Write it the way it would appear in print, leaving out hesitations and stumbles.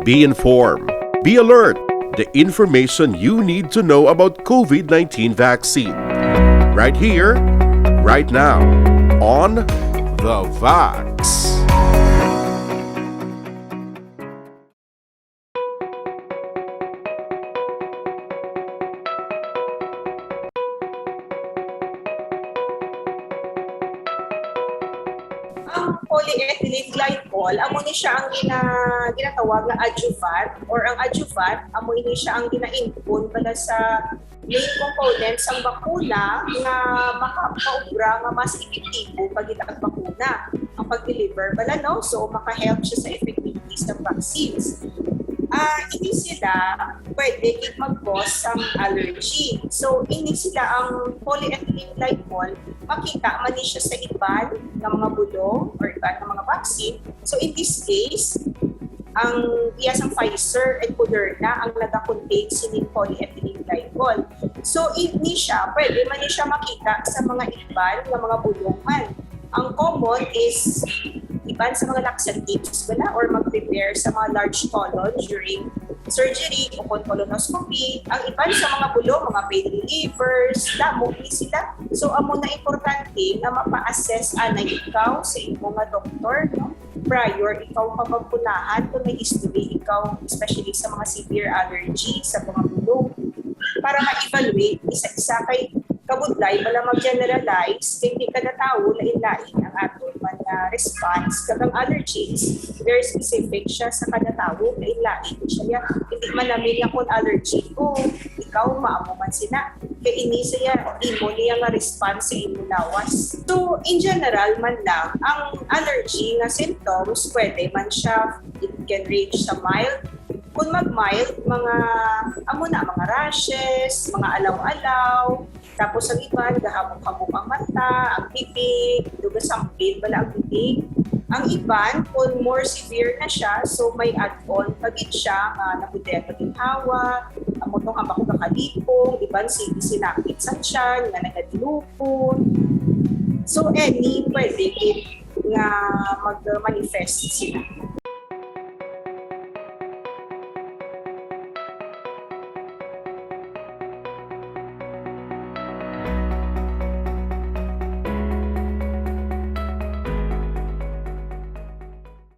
Be informed. Be alert. The information you need to know about COVID-19 vaccine. Right here, right now, on The Vax. Ang polyethylene glycol, amo ni siya ang ginatawag na adjuvant or ang adjuvant, amo ni siya ang gina-input pala sa main components ang bakuna nga makapaubra nga mas epektibo pag ang bakuna ang pag-deliver bala no, so maka-help siya sa effectiveness ng vaccines. Hindi sila pwede mag-cause ng allergy. So, hindi sila ang polyethylene glycol, makita man siya sa iban ng mga bulong or iban ng mga vaccine. So, in this case, ang iyasang Pfizer at Moderna ang nag-contain sining polyethylene glycol. So, hindi siya, pwede man siya makita sa mga iban ng mga bulong man. Ang common is iban sa mga laxatives wala or mag-prepare sa mga large colon during surgery o colonoscopy. Ang iban sa mga bulong, mga pain relievers, damo ni sila. So, amo na importante na mapa-assess na ikaw sa imong mga doktor, no? Prior, ikaw pamagpunahan kung may history, ikaw especially sa mga severe allergy sa mga bulong para ma-evaluate isa-isa kay kabudlay wala mag-generalize kay hindi kada tawo lain-lain ang aton man na response kagang allergies very specific siya sa kada tawo lain-lain siya hindi man namin yung allergy ko ikaw maamo man sina kay ini siya imo niya nga response sa imo lawas. So in general man lang ang allergy nga symptoms pwede man siya it can range sa mild. Kung mag-mild, mga rashes, mga alaw-alaw, tapos ang iban, gahamok-hamok ang mata, ang bibig, dugasampin, bala ang bibig. Ang iban, kung more severe na siya, so may add-on pagit siya, nabudeto ng hawa, amotong hamak kakalipong, iban sinakit sa tiyan, nga nagadilupon. So any pwede nga mag-manifest sila.